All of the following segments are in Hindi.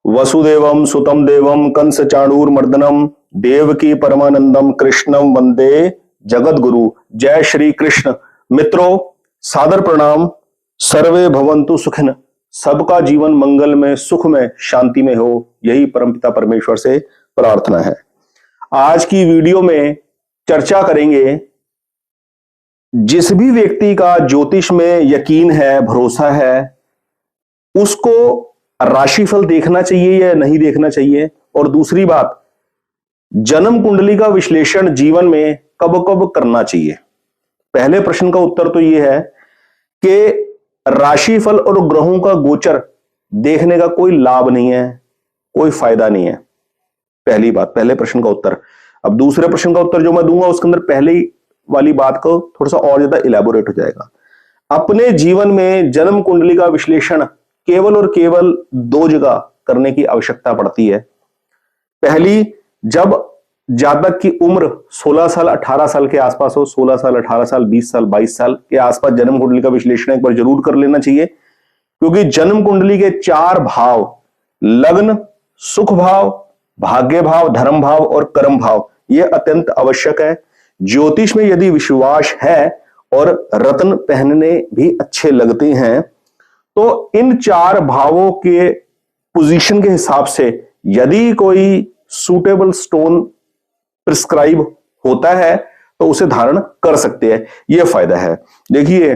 वसुदेवम सुतम देवम कंस चाणूरमर्दनम देवकी परमानंदम कृष्णम वंदे जगत गुरु। जय श्री कृष्ण। मित्रों, सादर प्रणाम। सर्वे भवन्तु सुखिन। सबका जीवन मंगल में, सुख में, शांति में हो, यही परमपिता परमेश्वर से प्रार्थना है। आज की वीडियो में चर्चा करेंगे, जिस भी व्यक्ति का ज्योतिष में यकीन है, भरोसा है, उसको राशिफल देखना चाहिए या नहीं देखना चाहिए। और दूसरी बात, जन्म कुंडली का विश्लेषण जीवन में कब कब करना चाहिए। पहले प्रश्न का उत्तर तो यह है कि राशिफल और ग्रहों का गोचर देखने का कोई लाभ नहीं है, कोई फायदा नहीं है। पहली बात, पहले प्रश्न का उत्तर। अब दूसरे प्रश्न का उत्तर जो मैं दूंगा, उसके अंदर पहले वाली बात को थोड़ा सा और ज्यादा इलेबोरेट हो जाएगा। अपने जीवन में जन्म कुंडली का विश्लेषण केवल और केवल दो जगह करने की आवश्यकता पड़ती है। पहली, जब जातक की उम्र 16 साल 18 साल के आसपास हो। 16 साल, 18 साल, 20 साल, 22 साल के आसपास जन्म कुंडली का विश्लेषण एक बार जरूर कर लेना चाहिए, क्योंकि जन्म कुंडली के 4 भाव, लग्न, सुख भाव, भाग्य भाव, धर्म भाव और कर्म भाव, यह अत्यंत आवश्यक है। ज्योतिष में यदि विश्वास है और रत्न पहनने भी अच्छे लगते हैं, तो इन 4 भावों के पोजीशन के हिसाब से यदि कोई सूटेबल स्टोन प्रिस्क्राइब होता है तो उसे धारण कर सकते हैं। यह फायदा है। देखिए,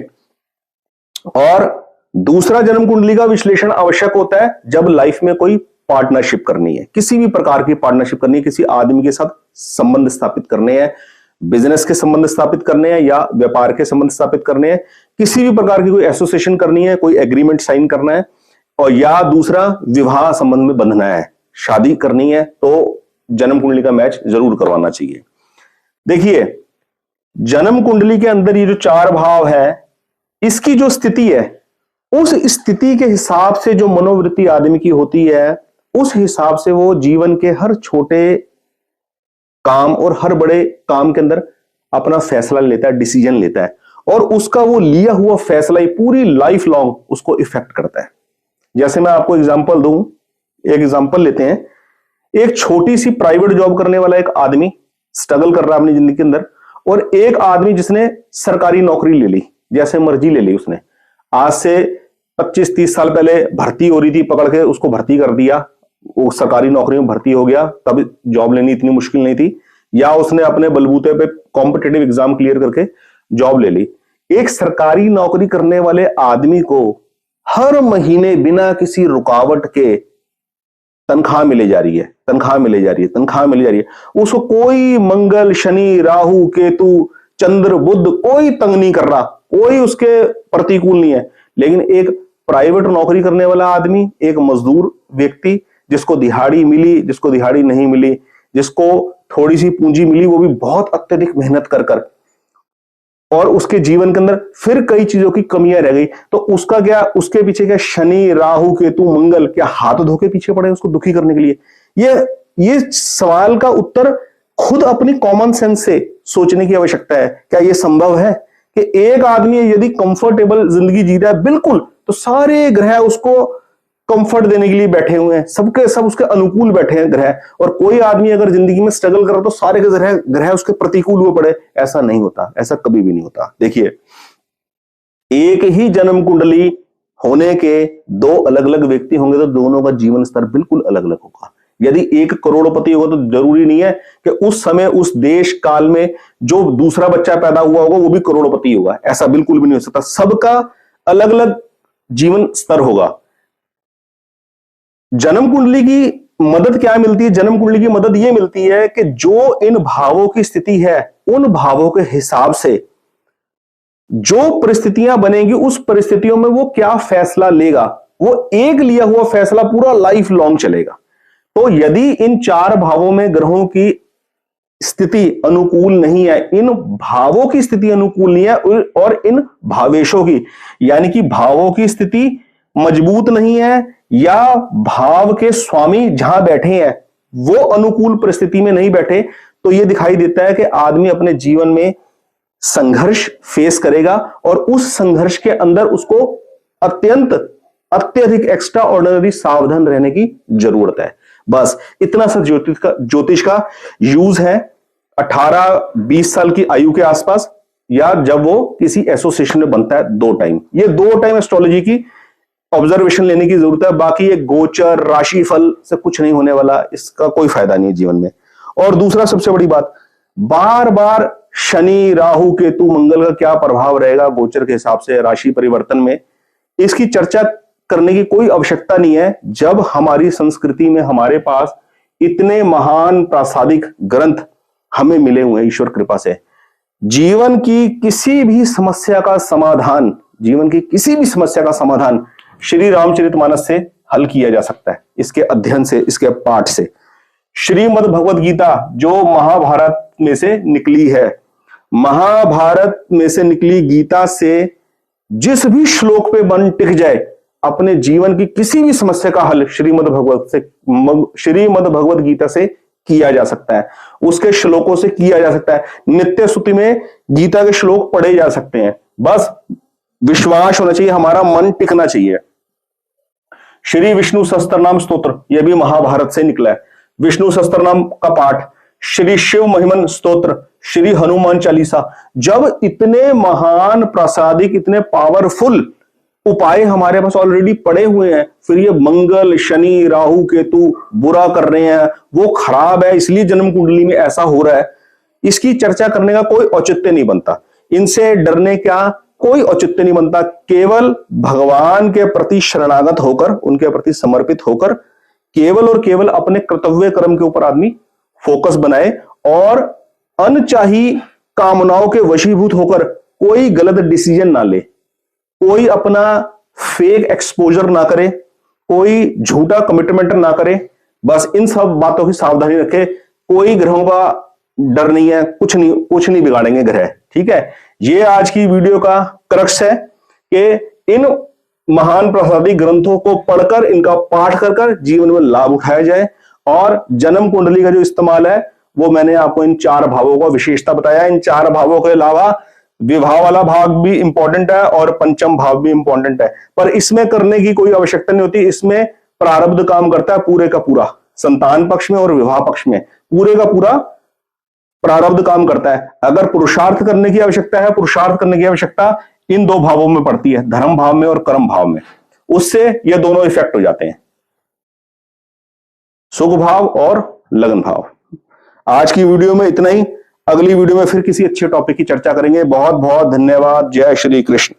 और दूसरा, जन्म कुंडली का विश्लेषण आवश्यक होता है जब लाइफ में कोई पार्टनरशिप करनी है, किसी भी प्रकार की पार्टनरशिप करनी है, किसी आदमी के साथ संबंध स्थापित करने हैं, बिजनेस के संबंध स्थापित करने हैं या व्यापार के संबंध स्थापित करने हैं, किसी भी प्रकार की कोई एसोसिएशन करनी है, कोई एग्रीमेंट साइन करना है, और या दूसरा, विवाह संबंध में बंधना है, शादी करनी है, तो जन्म कुंडली का मैच जरूर करवाना चाहिए। देखिए, जन्म कुंडली के अंदर ये जो 4 भाव है, इसकी जो स्थिति है, उस स्थिति के हिसाब से जो मनोवृत्ति आदमी की होती है, उस हिसाब से वो जीवन के हर छोटे काम और हर बड़े काम के अंदर अपना फैसला लेता है, डिसीजन लेता है, और उसका वो लिया हुआ फैसला ही पूरी लाइफ लॉन्ग उसको इफेक्ट करता है। जैसे मैं आपको एग्जांपल दूं, एक एग्जांपल लेते हैं। एक छोटी सी प्राइवेट जॉब करने वाला एक आदमी स्ट्रगल कर रहा है अपनी जिंदगी के अंदर, और एक आदमी जिसने सरकारी नौकरी ले ली, जैसे मर्जी ले ली उसने। आज से 25-30 साल पहले भर्ती हो रही थी, पकड़ के उसको भर्ती कर दिया, वो सरकारी नौकरी में भर्ती हो गया। तब जॉब लेनी इतनी मुश्किल नहीं थी, या उसने अपने बलबूते पे कॉम्पिटिटिव एग्जाम क्लियर करके जॉब ले ली। एक सरकारी नौकरी करने वाले आदमी को हर महीने बिना किसी रुकावट के तनख्वाह मिले जा रही है, तनख्वाह मिले जा रही है, तनख्वाह मिले जा रही है। उसको कोई मंगल, शनि, राहु, केतु, चंद्र, बुध कोई तंग नहीं कर रहा, कोई उसके प्रतिकूल नहीं है। लेकिन एक प्राइवेट नौकरी करने वाला आदमी, एक मजदूर व्यक्ति, जिसको दिहाड़ी मिली, जिसको दिहाड़ी नहीं मिली, जिसको थोड़ी सी पूंजी मिली, वो भी बहुत अत्यधिक मेहनत कर कर, और उसके जीवन के अंदर फिर कई चीजों की कमियां रह गई, तो उसका क्या, उसके पीछे क्या शनि, राहु, केतु, मंगल क्या हाथ धो के पीछे पड़े उसको दुखी करने के लिए? ये सवाल का उत्तर खुद अपनी कॉमन सेंस से सोचने की आवश्यकता है। क्या यह संभव है कि एक आदमी यदि कंफर्टेबल जिंदगी जी रहा है, बिल्कुल, तो सारे ग्रह उसको कंफर्ट देने के लिए बैठे हुए हैं, सबके सब उसके अनुकूल बैठे हैं ग्रह, और कोई आदमी अगर जिंदगी में स्ट्रगल कर रहा तो सारे के ग्रह उसके प्रतिकूल हुए पड़े? ऐसा नहीं होता, ऐसा कभी भी नहीं होता। देखिए, एक ही जन्म कुंडली होने के 2 अलग अलग व्यक्ति होंगे तो दोनों का जीवन स्तर बिल्कुल अलग अलग होगा। यदि एक करोड़पति होगा तो जरूरी नहीं है कि उस समय, उस देश काल में जो दूसरा बच्चा पैदा हुआ होगा वो भी करोड़पति होगा, ऐसा बिल्कुल भी नहीं हो सकता। सबका अलग अलग जीवन स्तर होगा। जन्म कुंडली की मदद क्या मिलती है? जन्म कुंडली की मदद यह मिलती है कि जो इन भावों की स्थिति है, उन भावों के हिसाब से जो परिस्थितियां बनेगी, उस परिस्थितियों में वो क्या फैसला लेगा, वो एक लिया हुआ फैसला पूरा लाइफ लॉन्ग चलेगा। तो यदि इन 4 भावों में ग्रहों की स्थिति अनुकूल नहीं है, इन भावों की स्थिति अनुकूल नहीं है, और इन भावेशों की, यानी कि भावों की स्थिति मजबूत नहीं है, या भाव के स्वामी जहां बैठे हैं वो अनुकूल परिस्थिति में नहीं बैठे, तो यह दिखाई देता है कि आदमी अपने जीवन में संघर्ष फेस करेगा, और उस संघर्ष के अंदर उसको अत्यंत अत्यधिक एक्स्ट्रा ऑर्डिनरी सावधान रहने की जरूरत है। बस इतना सा ज्योतिष का यूज है 18-20 साल की आयु के आसपास, या जब वो किसी एसोसिएशन में बनता है 2 टाइम। ये 2 टाइम एस्ट्रोलॉजी की ऑब्जर्वेशन लेने की जरूरत है। बाकी ये गोचर राशिफल से कुछ नहीं होने वाला, इसका कोई फायदा नहीं है जीवन में। और दूसरा सबसे बड़ी बात, बार बार शनि राहु केतु मंगल का क्या प्रभाव रहेगा गोचर के हिसाब से राशि परिवर्तन में, इसकी चर्चा करने की कोई आवश्यकता नहीं है जब हमारी संस्कृति में हमारे पास इतने महान प्रासादिक ग्रंथ हमें मिले हुए हैं ईश्वर कृपा से। जीवन की किसी भी समस्या का समाधान, जीवन की किसी भी समस्या का समाधान श्री रामचरितमानस से हल किया जा सकता है, इसके अध्ययन से, इसके पाठ से। श्रीमद् भगवद गीता जो महाभारत में से निकली है, महाभारत में से निकली गीता से जिस भी श्लोक पे मन टिक जाए, अपने जीवन की किसी भी समस्या का हल श्रीमद् भगवद गीता से किया जा सकता है, उसके श्लोकों से किया जा सकता है। नित्य स्तुति में गीता के श्लोक पढ़े जा सकते हैं, बस विश्वास होना चाहिए, हमारा मन टिकना चाहिए। श्री विष्णु सहस्त्रनाम स्तोत्र, यह भी महाभारत से निकला है। विष्णु सहस्त्रनाम का पाठ, श्री शिव महिमन स्तोत्र, श्री हनुमान चालीसा, जब इतने महान प्रसादिक, इतने पावरफुल उपाय हमारे पास ऑलरेडी पड़े हुए हैं, फिर ये मंगल शनि राहु केतु बुरा कर रहे हैं, वो खराब है इसलिए जन्म कुंडली में ऐसा हो रहा है, इसकी चर्चा करने का कोई औचित्य नहीं बनता। इनसे डरने का कोई औचित्य नहीं बनता। केवल भगवान के प्रति शरणागत होकर, उनके प्रति समर्पित होकर, केवल और केवल अपने कर्तव्य कर्म के ऊपर आदमी फोकस बनाए और अनचाही कामनाओं के वशीभूत होकर कोई गलत डिसीजन ना ले, कोई अपना फेक एक्सपोजर ना करे, कोई झूठा कमिटमेंट ना करे। बस इन सब बातों की सावधानी रखे। कोई ग्रहों का डर नहीं है, कुछ नहीं बिगाड़ेंगे ग्रह, ठीक है। ये आज की वीडियो का क्रक्स है कि इन महान प्रसादिक ग्रंथों को पढ़कर, इनका पाठ कर जीवन में लाभ उठाया जाए। और जन्म कुंडली का जो इस्तेमाल है वो मैंने आपको इन 4 भावों का विशेषता बताया। इन 4 भावों के अलावा विवाह वाला भाग भी इंपॉर्टेंट है और पंचम भाव भी इंपॉर्टेंट है, पर इसमें करने की कोई आवश्यकता नहीं होती। इसमें प्रारब्ध काम करता है पूरे का पूरा, संतान पक्ष में और विवाह पक्ष में पूरे का पूरा प्रारब्ध काम करता है। अगर पुरुषार्थ करने की आवश्यकता है, पुरुषार्थ करने की आवश्यकता इन 2 भावों में पड़ती है, धर्म भाव में और कर्म भाव में। उससे ये दोनों इफेक्ट हो जाते हैं, सुख भाव और लगन भाव। आज की वीडियो में इतना ही। अगली वीडियो में फिर किसी अच्छे टॉपिक की चर्चा करेंगे। बहुत बहुत धन्यवाद। जय श्री कृष्ण।